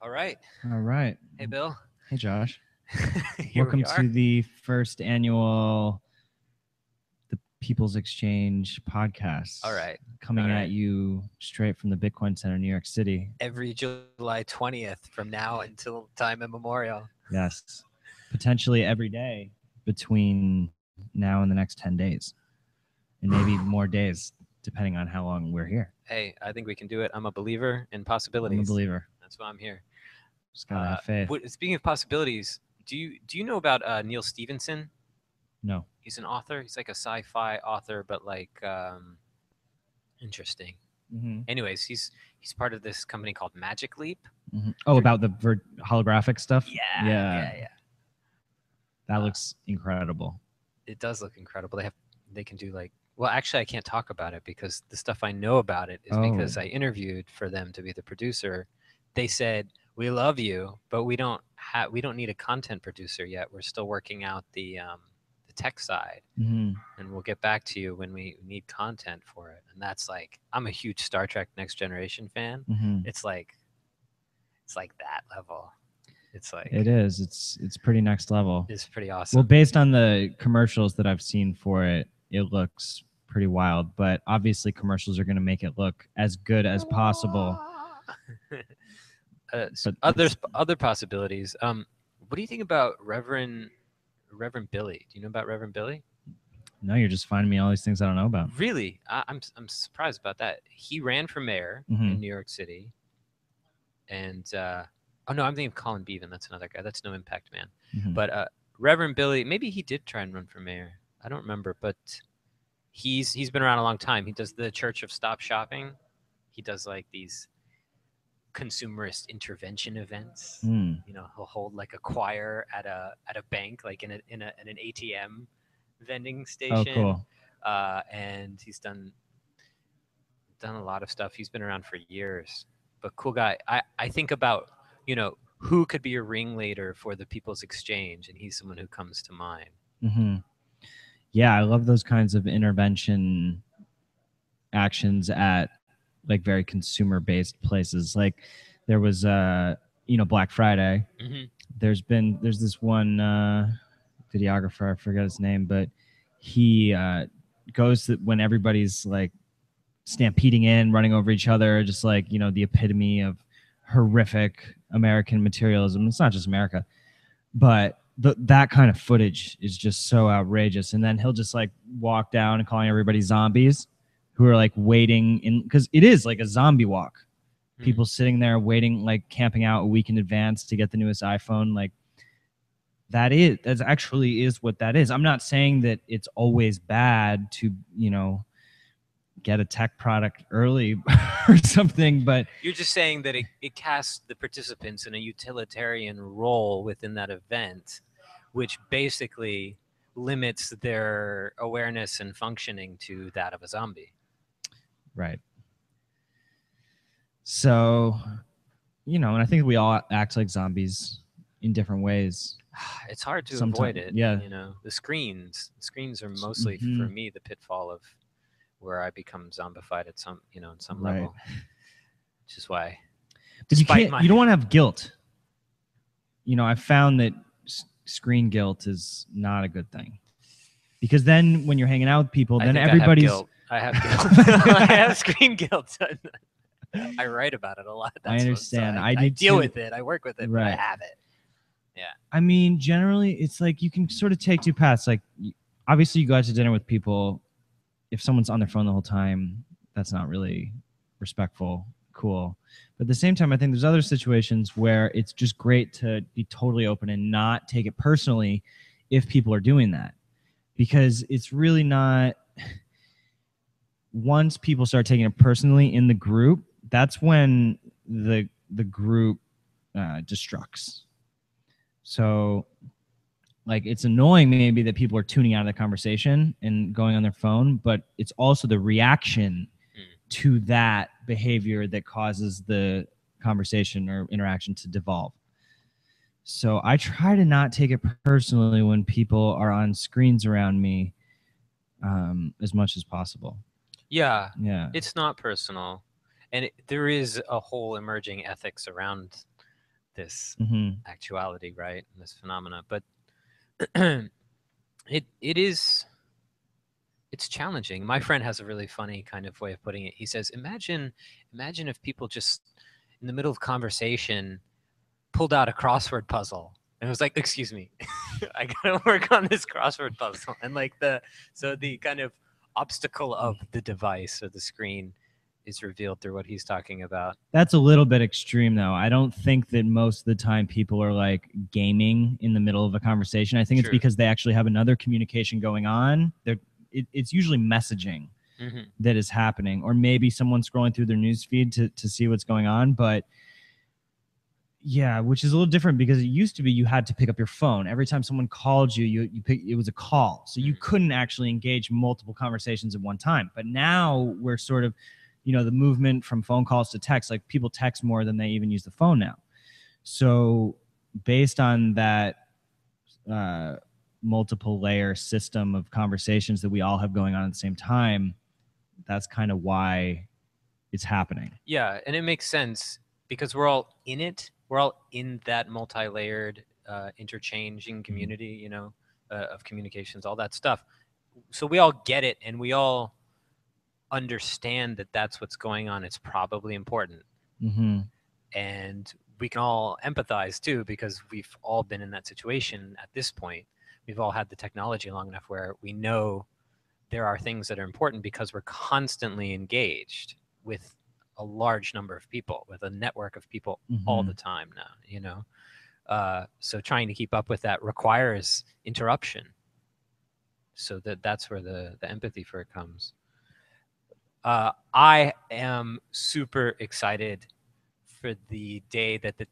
All right. All right. Hey, Bill. Hey, Josh. Here Welcome we are. to the first annual the People's Exchange podcast. All right. Coming All at right. you straight from the Bitcoin Center, New York City. Every July 20th from now until time immemorial. Yes. Potentially every day between now and the next 10 days. And maybe more days, depending on how long we're here. Hey, I think we can do it. I'm a believer in possibilities. I'm a believer. That's why I'm here. Just gotta have faith. Speaking of possibilities, do you know about Neil Stevenson? No. He's an author. He's like a sci-fi author, but like interesting. Mm-hmm. Anyways, he's part of this company called Magic Leap. Mm-hmm. Oh, about the holographic stuff? Yeah. That looks incredible. It does look incredible. They can do like, well, actually I can't talk about it because the stuff I know about it is because I interviewed for them to be the producer. They said, "We love you, but we don't need a content producer yet. We're still working out the tech side, Mm-hmm. and we'll get back to you when we need content for it." And that's like, I'm a huge Star Trek Next Generation fan. Mm-hmm. It's like that level. It's like It is. It's pretty next level. It's pretty awesome. Well, based on the commercials that I've seen for it, it looks pretty wild. But obviously, commercials are going to make it look as good as possible. Other possibilities. What do you think about Reverend Billy? Do you know about Reverend Billy? No, you're just finding me all these things I don't know about. Really, I'm surprised about that. He ran for mayor in New York City, and oh no, I'm thinking of Colin Beavan. That's another guy. That's No Impact Man. Mm-hmm. But Reverend Billy, maybe he did try and run for mayor. I don't remember, but he's been around a long time. He does the Church of Stop Shopping. He does like these consumerist intervention events. Mm. You know, he'll hold like a choir at a bank, like in an ATM vending station. Oh, cool. And he's done a lot of stuff. He's been around for years, but cool guy. I think about, who could be a ringleader for the People's Exchange, and he's someone who comes to mind. Mm-hmm. Yeah, I love those kinds of intervention actions at like very consumer-based places. Like there was, Black Friday. Mm-hmm. There's this one videographer, I forget his name, but he goes to when everybody's like stampeding in, running over each other, just like, the epitome of horrific American materialism. It's not just America, but that kind of footage is just so outrageous. And then he'll just like walk down and calling everybody zombies who are like waiting in, because it is like a zombie walk. People sitting there waiting, like camping out a week in advance to get the newest iPhone. Like that's actually is what that is. I'm not saying that it's always bad to, get a tech product early or something, but you're just saying that it casts the participants in a utilitarian role within that event, which basically limits their awareness and functioning to that of a zombie. Right. So, and I think we all act like zombies in different ways. It's hard to avoid it. Yeah. The screens are mostly for me the pitfall of where I become zombified at some, in some level, which is why. But you don't want to have guilt. I found that screen guilt is not a good thing, because then when you're hanging out with people, then everybody's. I have guilt. I have screen guilt. I write about it a lot. I understand. I deal with it. I work with it, but I have it. Yeah. I mean, generally, it's like you can sort of take two paths. Like, obviously, you go out to dinner with people. If someone's on their phone the whole time, that's not really respectful, cool. But at the same time, I think there's other situations where it's just great to be totally open and not take it personally if people are doing that. Because it's really not... Once people start taking it personally in the group, that's when the group destructs. So, like, it's annoying maybe that people are tuning out of the conversation and going on their phone, but it's also the reaction to that behavior that causes the conversation or interaction to devolve. So I try to not take it personally when people are on screens around me as much as possible. Yeah. It's not personal. And there is a whole emerging ethics around this Mm-hmm. actuality, right? And this phenomena. But it is it's challenging. My friend has a really funny kind of way of putting it. He says, imagine if people just in the middle of conversation pulled out a crossword puzzle and was like, excuse me, I gotta work on this crossword puzzle. And like the kind of obstacle of the device or the screen is revealed through what he's talking about. That's a little bit extreme, though. I don't think that most of the time people are like gaming in the middle of a conversation. I think it's True. because they actually have another communication going on. It's usually messaging Mm-hmm. that is happening, or maybe someone scrolling through their news feed to see what's going on. But yeah, which is a little different because it used to be you had to pick up your phone every time someone called you. It was a call, so you couldn't actually engage multiple conversations at one time. But now we're sort of, the movement from phone calls to text. Like people text more than they even use the phone now. So based on that multiple layer system of conversations that we all have going on at the same time, that's kind of why it's happening. Yeah, and it makes sense because we're all in it. We're all in that multi-layered, interchanging community, of communications, all that stuff. So we all get it, and we all understand that that's what's going on. It's probably important, Mm-hmm. and we can all empathize too because we've all been in that situation at this point. We've all had the technology long enough where we know there are things that are important because we're constantly engaged with a large number of people, with a network of people all the time now, so trying to keep up with that requires interruption. So that's where the empathy for it comes. I am super excited for the day that the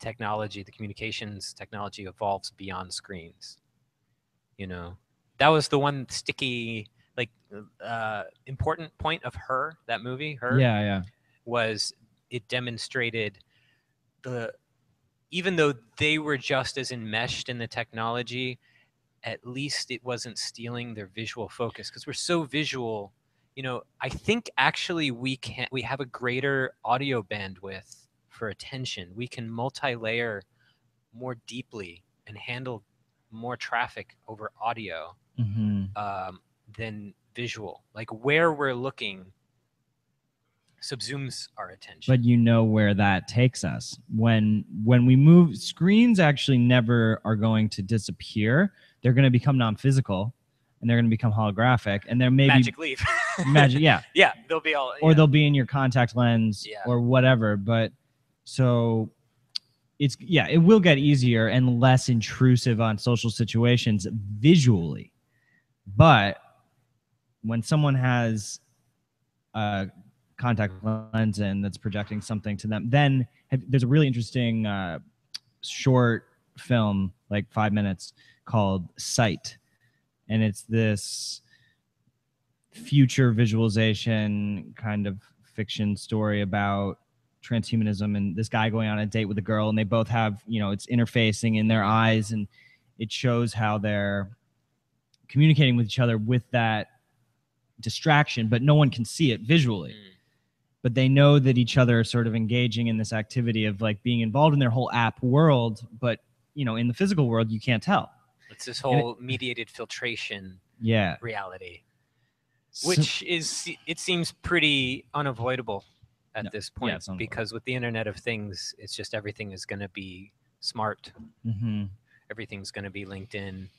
communications technology evolves beyond screens. That was the one sticky, like, important point of that movie, Yeah. was it demonstrated the even though they were just as enmeshed in the technology, at least it wasn't stealing their visual focus because we're so visual. I think actually we have a greater audio bandwidth for attention. We can multi-layer more deeply and handle more traffic over audio than visual. Like where we're looking subsumes our attention. But you know where that takes us. When we move, screens actually never are going to disappear. They're going to become non-physical, and they're going to become holographic, and there may Magic leaf. magic, yeah, yeah, they'll be all, or they'll be in your contact lens, Yeah. or whatever. But so it will get easier and less intrusive on social situations visually. But when someone has a contact lens and that's projecting something to them, then there's a really interesting short film, like 5 minutes, called Sight, and it's this future visualization kind of fiction story about transhumanism and this guy going on a date with a girl, and they both have, it's interfacing in their eyes, and it shows how they're communicating with each other with that distraction, but no one can see it visually. But they know that each other are sort of engaging in this activity of like being involved in their whole app world, but in the physical world you can't tell. It's this whole mediated filtration reality, which it seems pretty unavoidable at this point, because with the Internet of Things, it's just everything is going to be smart. Everything's going to be linked in.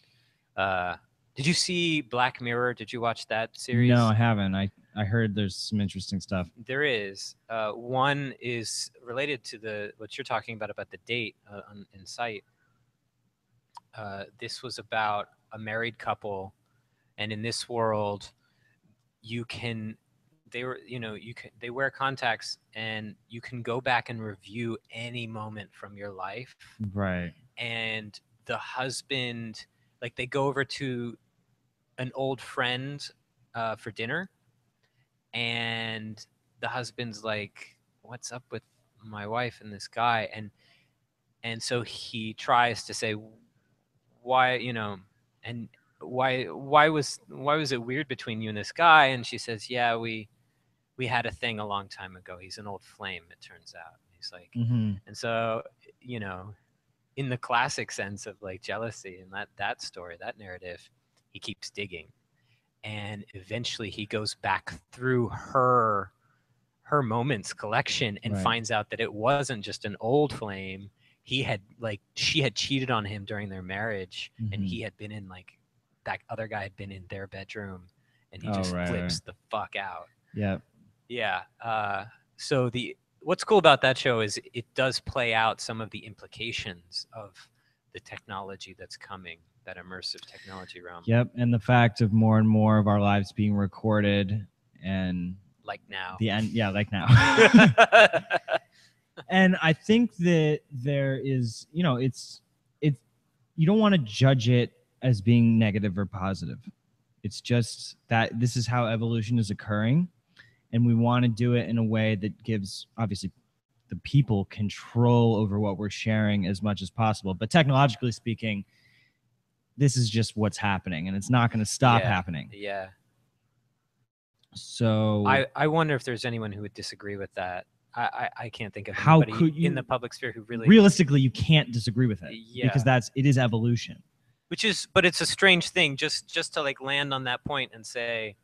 Did you see Black Mirror? Did you watch that series? No, I haven't. I heard there's some interesting stuff. There is. One is related to what you're talking about the date in Sight. This was about a married couple, and in this world, they wear contacts, and you can go back and review any moment from your life. Right. And the husband, like, they go over to an old friend for dinner, and the husband's like, what's up with my wife and this guy? And so he tries to say, why, and why was it weird between you and this guy? And she says, yeah, we had a thing a long time ago. He's an old flame, it turns out. He's like, and so, in the classic sense of like jealousy and that story, that narrative, he keeps digging, and eventually he goes back through her moments collection and Right. finds out that it wasn't just an old flame. He had like she had cheated on him during their marriage, and he had been in like that other guy had been in their bedroom, and he just flips the fuck out. Yeah. Yeah. So what's cool about that show is it does play out some of the implications of the technology that's coming, that immersive technology realm. Yep. And the fact of more and more of our lives being recorded, and like now. The end. Yeah, like now. And I think that there is, it's you don't want to judge it as being negative or positive. It's just that this is how evolution is occurring, and we want to do it in a way that gives, obviously, the people control over what we're sharing as much as possible. But technologically speaking, this is just what's happening, and it's not going to stop happening. Yeah. So I wonder if there's anyone who would disagree with that. I can't think of anybody in the public sphere who really realistically you can't disagree with it. Yeah. Because it is evolution. But it's a strange thing just to like land on that point and say,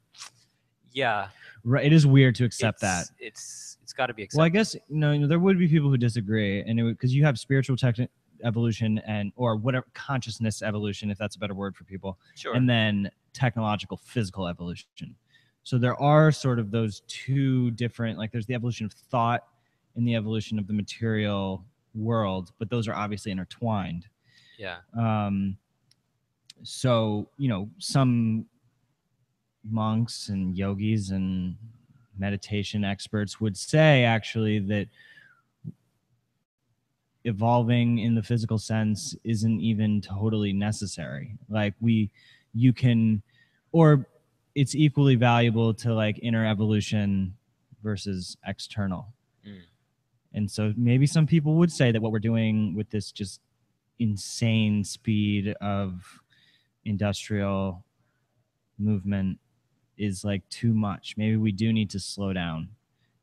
yeah. Right. It is weird to accept that. It's got to be accepted. Well, I guess there would be people who disagree, and because you have spiritual evolution or whatever, consciousness evolution, if that's a better word for people. Sure. And then technological physical evolution. So there are sort of those two different, like there's the evolution of thought and the evolution of the material world, but those are obviously intertwined. Yeah. So, some monks and yogis and meditation experts would say actually that evolving in the physical sense isn't even totally necessary. Like you can, or it's equally valuable to like inner evolution versus external. And so maybe some people would say that what we're doing with this just insane speed of industrial movement is like too much. Maybe we do need to slow down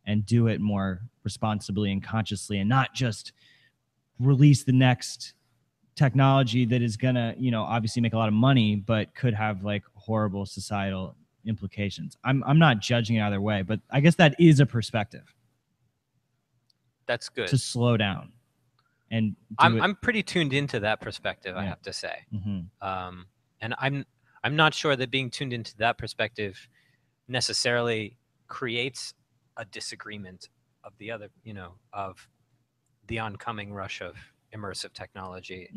and do it more responsibly and consciously, and not just release the next technology that is gonna, obviously make a lot of money, but could have like horrible societal implications. I'm not judging either way, but I guess that is a perspective. That's good. To slow down. And I'm pretty tuned into that perspective, I have to say. And I'm not sure that being tuned into that perspective necessarily creates a disagreement of the other, of the oncoming rush of immersive technology.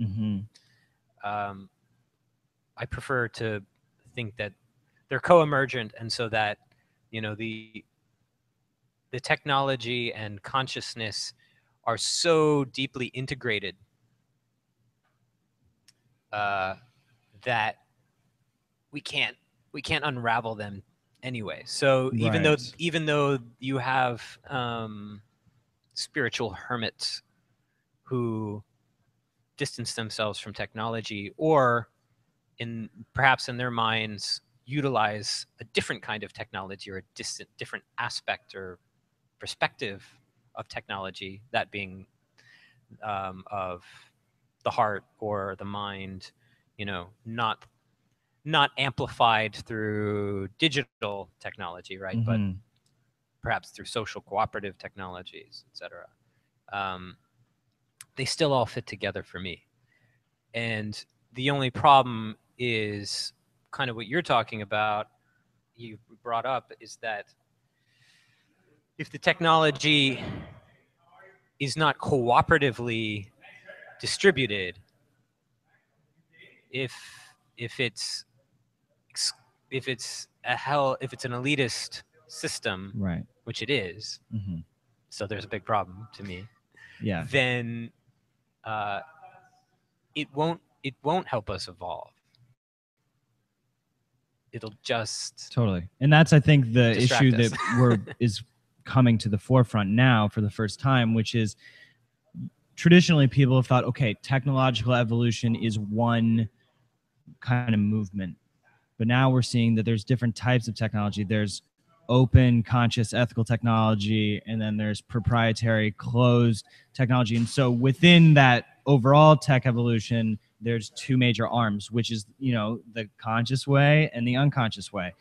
I prefer to think that they're co-emergent, and so that the technology and consciousness are so deeply integrated that we can't unravel them anyway. So even though you have spiritual hermits who distance themselves from technology, or perhaps in their minds utilize a different kind of technology or a different aspect or perspective of technology, that being of the heart or the mind, not amplified through digital technology, right? But perhaps through social cooperative technologies, etc. They still all fit together for me. And the only problem is kind of what you're talking about, you brought up, is that if the technology is not cooperatively distributed, if it's an elitist system, right, which it is, so there's a big problem to me. Yeah. Then it won't help us evolve. It'll just totally. And that's, I think, the issue that is coming to the forefront now for the first time, which is traditionally people have thought, okay, technological evolution is one kind of movement. But now we're seeing that there's different types of technology. There's open, conscious, ethical technology, and then there's proprietary, closed technology. And so within that overall tech evolution, there's two major arms, which is, the conscious way and the unconscious way.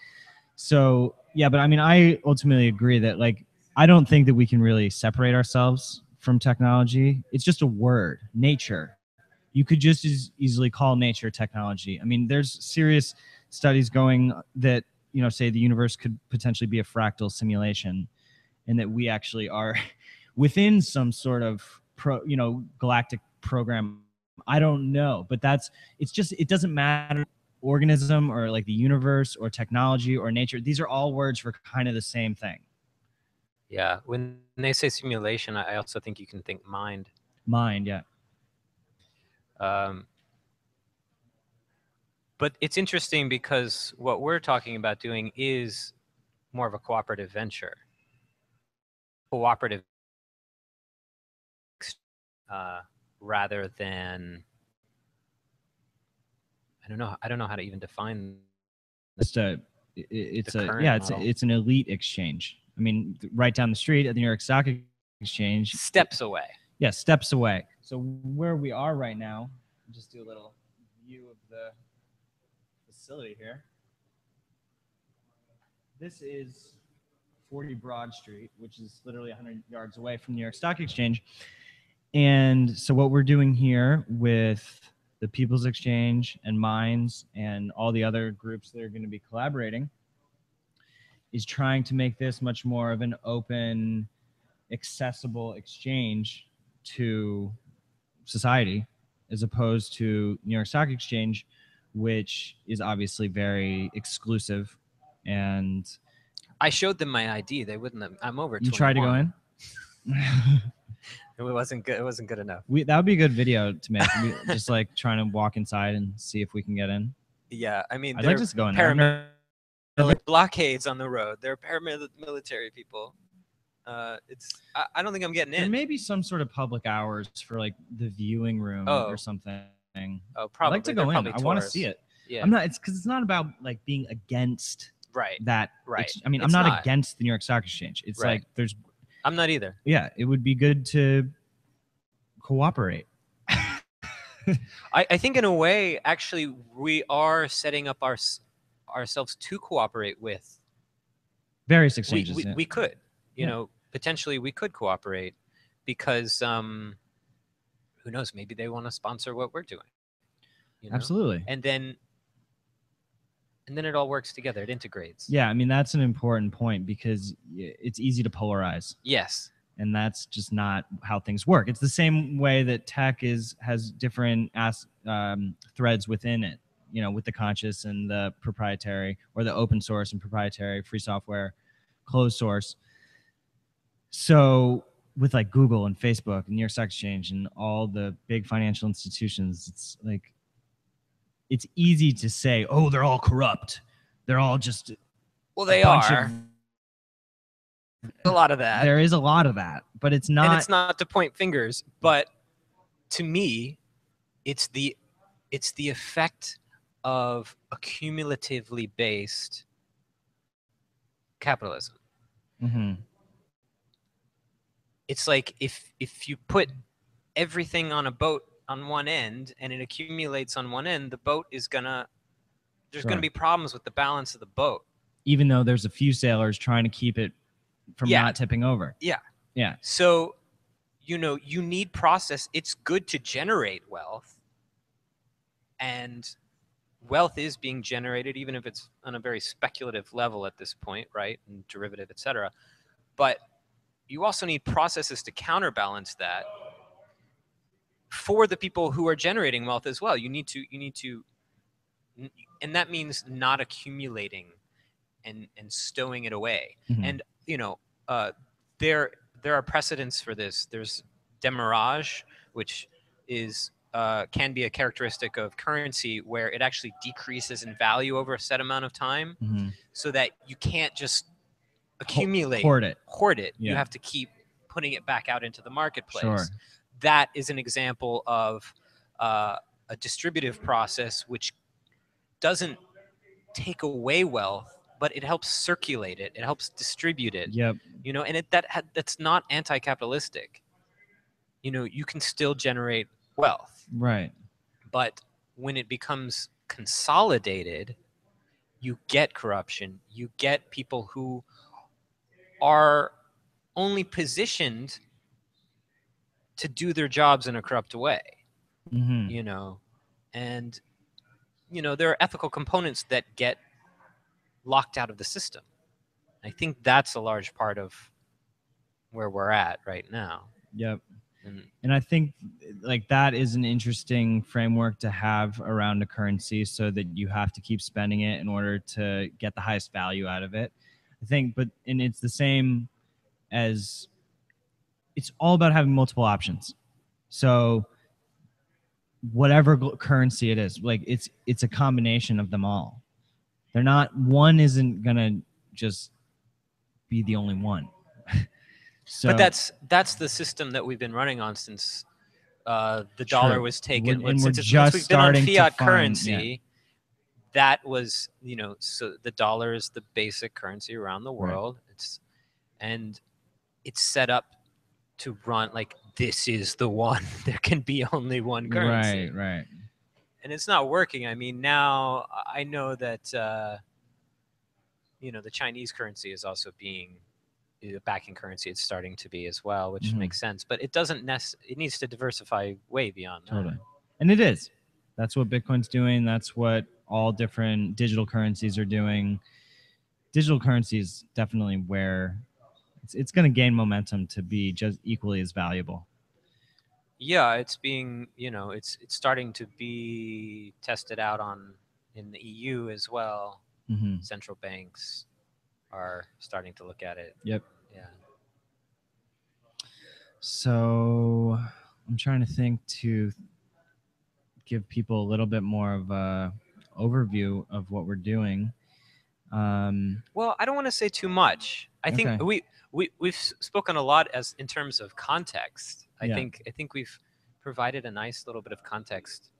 So yeah, but I mean, I ultimately agree that, like, I don't think that we can really separate ourselves from technology. It's just a word, nature. You could just as easily call nature technology. I mean, there's serious studies going that, say the universe could potentially be a fractal simulation, and that we actually are within some sort of galactic program. I don't know, but it doesn't matter. Organism, or like the universe, or technology, or nature, these are all words for kind of the same thing. Yeah, when they say simulation, I also think you can think mind. Yeah. But it's interesting because what we're talking about doing is more of a cooperative venture. Cooperative, rather than, I don't know how to even define. It's an elite exchange. I mean, right down the street at the New York Stock Exchange, steps away. Yeah, steps away. So where we are right now, just do a little view of the facility here. This is 40 Broad Street, which is literally 100 yards away from New York Stock Exchange. And so what we're doing here with the People's Exchange and Minds and all the other groups that are going to be collaborating is trying to make this much more of an open, accessible exchange to society, as opposed to New York Stock Exchange, which is obviously very exclusive. And I showed them my ID. They wouldn't let me. I'm over 21. You tried to go in? It wasn't good. It wasn't good enough. That would be a good video to make. Just like trying to walk inside and see if we can get in. Yeah, I mean, I'd like to go in there. Blockades on the road. They're paramilitary people. I don't think I'm getting in. There may be some sort of public hours for like the viewing room or something. Oh, probably. I'd like to go in. I want to see it. Yeah. I'm not. It's because it's not about like being against that. Right. I mean, I'm not against the New York Stock Exchange. It's like there's. I'm not either. Yeah, it would be good to cooperate. I think in a way, actually, we are setting up ourselves to cooperate with various exchanges. We could, you know, potentially we could cooperate because who knows? Maybe they want to sponsor what we're doing. You know? Absolutely. And then it all works together. It integrates. Yeah, I mean, that's an important point because it's easy to polarize. Yes. And that's just not how things work. It's the same way that tech has different threads within it, you know, with the conscious and the proprietary, or the open source and proprietary, free software, closed source. So with like Google and Facebook and New York Stock Exchange and all the big financial institutions, it's like, it's easy to say, oh, they're all corrupt. They're all just they are. A lot of that. There is a lot of that, but it's not. And it's not to point fingers, but to me, it's the effect of a cumulatively based capitalism. Mm-hmm. It's like if you put everything on a boat on one end and it accumulates on one end, the boat is there's gonna be problems with the balance of the boat. Even though there's a few sailors trying to keep it from not tipping over. Yeah. Yeah. So, you know, you need process. It's good to generate wealth. And wealth is being generated, even if it's on a very speculative level at this point, right? And derivative, et cetera. But you also need processes to counterbalance that for the people who are generating wealth as well. You need to, and that means not accumulating and stowing it away. Mm-hmm. And, you know, there are precedents for this. There's demurrage, which is can be a characteristic of currency where it actually decreases in value over a set amount of time, so that you can't just accumulate, hoard it. Yeah. You have to keep putting it back out into the marketplace. Sure. That is an example of a distributive process which doesn't take away wealth, but it helps circulate it. It helps distribute it. Yep. You know, and that's not anti-capitalistic. You know, you can still generate wealth. Right. But when it becomes consolidated, you get corruption. You get people who are only positioned to do their jobs in a corrupt way, Mm-hmm. you know, and there are ethical components that get locked out of the system. I think that's a large part of where we're at right now. Yep. And And I think like that is an interesting framework to have around a currency, so that you have to keep spending it in order to get the highest value out of it. I think, and it's the same as, it's all about having multiple options. So whatever currency it is, like it's a combination of them all. They're not, one isn't gonna just be the only one. So, but that's the system that we've been running on since the dollar true. was taken. And we're Since just we've been on starting to fiat find, currency, that was so the dollar is the basic currency around the world. Right. It's set up to run like this is the one. There can be only one currency. Right. And it's not working. I mean, now I know that the Chinese currency is also being a backing currency. It's starting to be as well, which makes sense. But it doesn't it needs to diversify way beyond that. And it is. That's what Bitcoin's doing. That's what all different digital currencies are doing. Digital currency is definitely where it's going to gain momentum to be just equally as valuable. Yeah, it's being, it's starting to be tested out in the EU as well. Mm-hmm. Central banks are starting to look at it. Yep. Yeah. So I'm trying to think to give people a little bit more of a overview of what we're doing. Well, I don't want to say too much. I think we've spoken a lot as in terms of context. I think we've provided a nice little bit of context,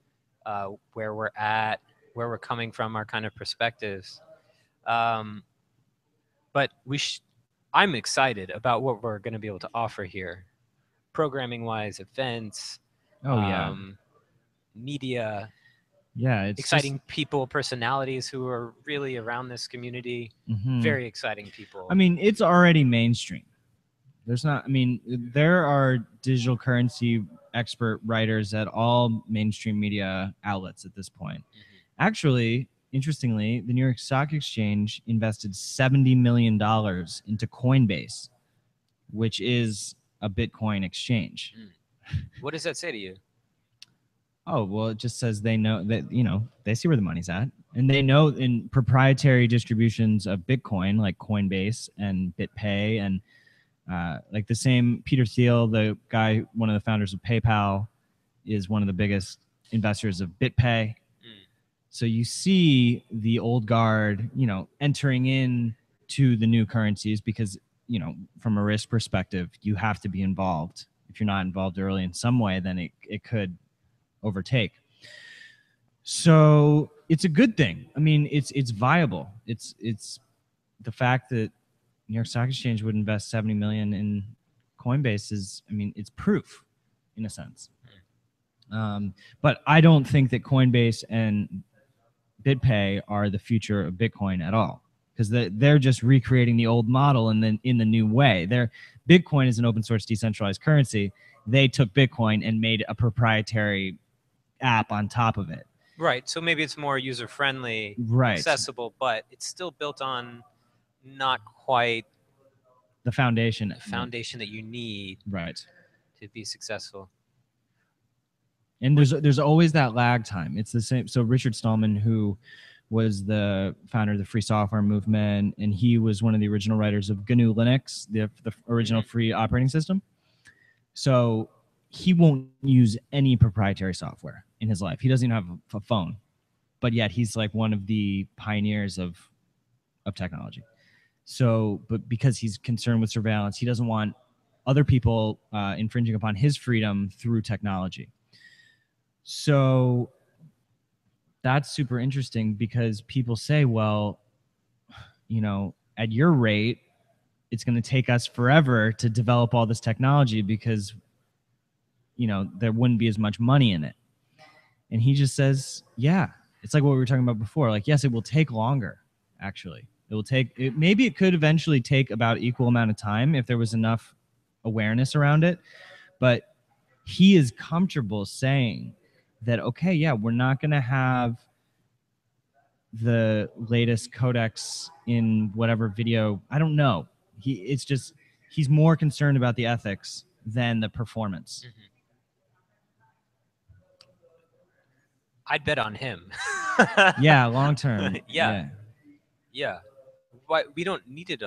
where we're at, where we're coming from, our kind of perspectives. But I'm excited about what we're going to be able to offer here, programming wise, events. Media. Yeah, it's exciting people, personalities who are really around this community. Very exciting people. I mean, it's already mainstream. There are digital currency expert writers at all mainstream media outlets at this point. Actually, interestingly, the New York Stock Exchange invested $70 million into Coinbase, which is a Bitcoin exchange. What does that say to you? Oh, well, it just says they know that, they see where the money's at. And they know in proprietary distributions of Bitcoin, like Coinbase and BitPay, and like the same Peter Thiel, the guy, one of the founders of PayPal, is one of the biggest investors of BitPay. So you see the old guard, entering in to the new currencies because, from a risk perspective, you have to be involved. If you're not involved early in some way, then it could overtake. So it's a good thing. I mean, it's viable. It's the fact that New York Stock Exchange would invest $70 million in Coinbase is, it's proof in a sense. But I don't think that Coinbase and BitPay are the future of Bitcoin at all, because they're just recreating the old model and then in the new way. Bitcoin is an open source decentralized currency. They took Bitcoin and made a proprietary app on top of it. Right. So maybe it's more user friendly, accessible, but it's still built on not quite the foundation that you need to be successful. And there's always that lag time. It's the same. So Richard Stallman, who was the founder of the free software movement, and he was one of the original writers of GNU Linux, the original free operating system. So he won't use any proprietary software in his life. He doesn't even have a phone, but yet he's like one of the pioneers of technology. So, but because he's concerned with surveillance, he doesn't want other people infringing upon his freedom through technology. So that's super interesting because people say, well, at your rate, it's going to take us forever to develop all this technology because there wouldn't be as much money in it. And he just says, yeah, it's like what we were talking about before. Like, yes, it will take longer, actually. Maybe it could eventually take about equal amount of time if there was enough awareness around it. But he is comfortable saying that, okay, yeah, we're not going to have the latest codecs in whatever video. I don't know. He's more concerned about the ethics than the performance. Mm-hmm. I'd bet on him. Yeah, long term. Yeah. But we don't need it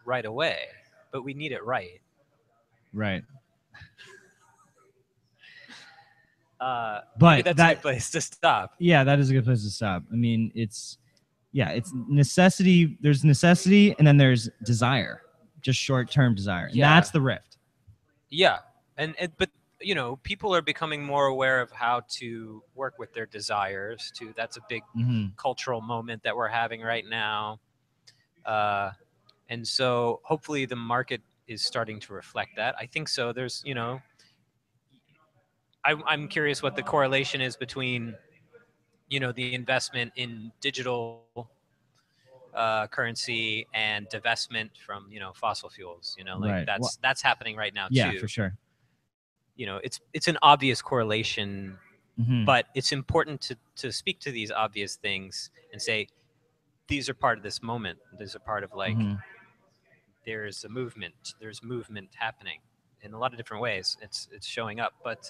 right away, but we need it right. Right. But that's a good place to stop. Yeah, that is a good place to stop. I mean, it's necessity. There's necessity, and then there's desire, just short-term desire, and that's the rift. Yeah, but people are becoming more aware of how to work with their desires too. That's a big cultural moment that we're having right now, and so hopefully the market is starting to reflect that. I think so. There's I'm curious what the correlation is between the investment in digital currency and divestment from fossil fuels. Right. That's happening right now too. Yeah, for sure. It's an obvious correlation, but it's important to speak to these obvious things and say these are part of this moment. These are part of there's a movement. There's movement happening in a lot of different ways. It's showing up, but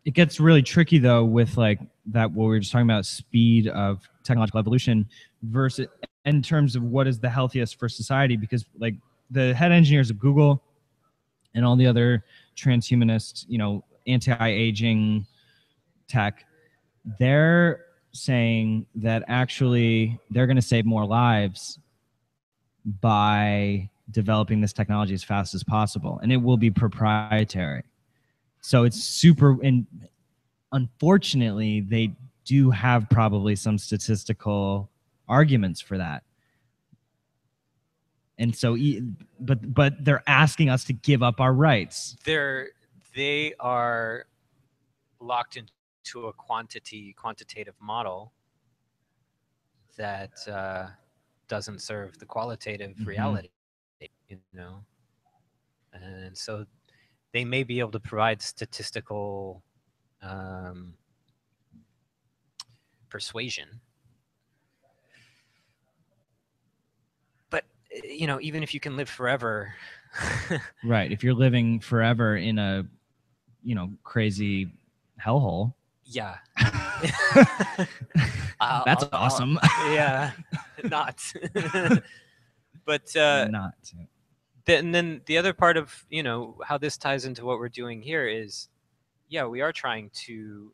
it gets really tricky though with what we were just talking about, speed of technological evolution versus in terms of what is the healthiest for society, because the head engineers of Google and all the other transhumanist, anti-aging tech, they're saying that actually they're going to save more lives by developing this technology as fast as possible, and it will be proprietary. So it's super, and unfortunately, they do have probably some statistical arguments for that. And so, but they're asking us to give up our rights. They are locked into a quantitative model that doesn't serve the qualitative reality, and so they may be able to provide statistical persuasion, but even if you can live forever, right? If you're living forever in a crazy hellhole, yeah, that's awesome. Yeah, not, but not. And then the other part of how this ties into what we're doing here is, we are trying to.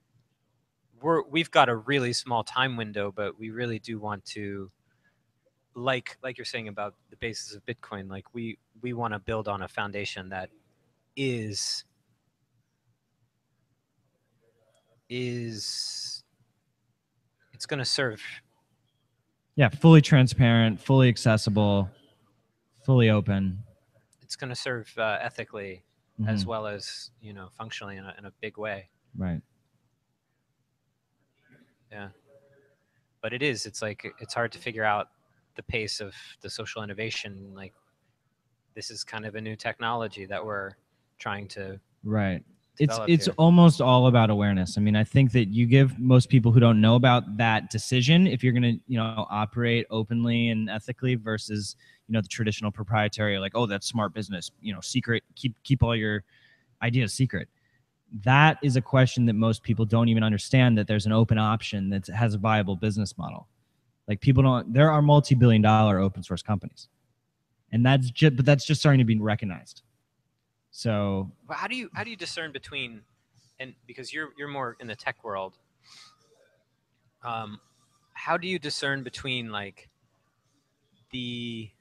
We've got a really small time window, but we really do want to, like you're saying about the basis of Bitcoin, we want to build on a foundation that is it's going to serve. Yeah, fully transparent, fully accessible, fully open. It's going to serve ethically as well as functionally in a big way. Right. Yeah. But it's hard to figure out the pace of the social innovation. This is kind of a new technology that we're trying to It's almost all about awareness. I mean, I think that you give most people who don't know about that decision, if you're going to operate openly and ethically versus the traditional proprietary, that's smart business, secret, keep all your ideas secret. That is a question that most people don't even understand, that there's an open option that has a viable business model. There are multi-billion-dollar open source companies, and that's just starting to be recognized. So, but how do you discern between, and because you're more in the tech world, how do you discern between the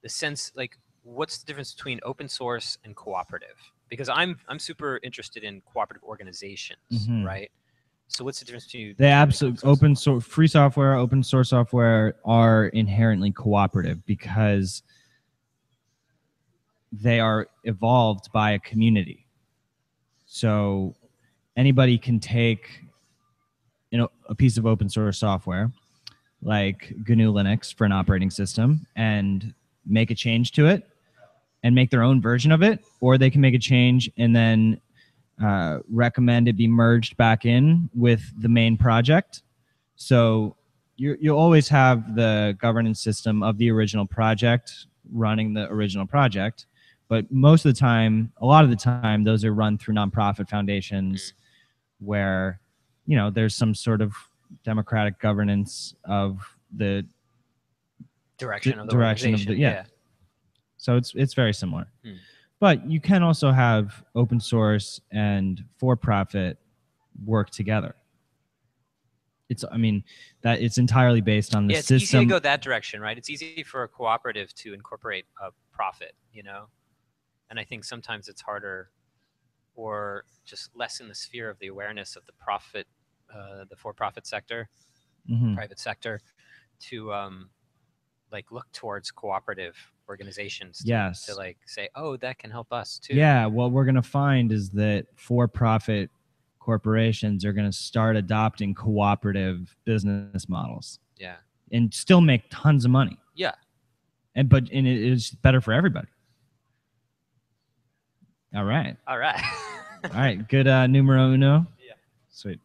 sense, what's the difference between open source and cooperative? Because I'm super interested in cooperative organizations, right? So what's the difference between the absolute open source, free software, open source software are inherently cooperative because they are evolved by a community. So anybody can take a piece of open source software like GNU Linux for an operating system and make a change to it and make their own version of it, or they can make a change and then recommend it be merged back in with the main project. So you'll always have the governance system of the original project running the original project, but most of the time, a lot of the time, those are run through nonprofit foundations where there's some sort of democratic governance of the direction of the direction of organization. the yeah. So it's very similar. But you can also have open source and for-profit work together. It's entirely based on the system. It's easy to go that direction, right? It's easy for a cooperative to incorporate a profit, and I think sometimes it's harder or just less in the sphere of the awareness of the profit, the for-profit sector, private sector, to look towards cooperative organizations to like say, oh, that can help us too. Yeah, what we're going to find is that for-profit corporations are going to start adopting cooperative business models. Yeah. And still make tons of money. Yeah. And it's better for everybody. All right. All right. All right. Good numero uno. Yeah. Sweet.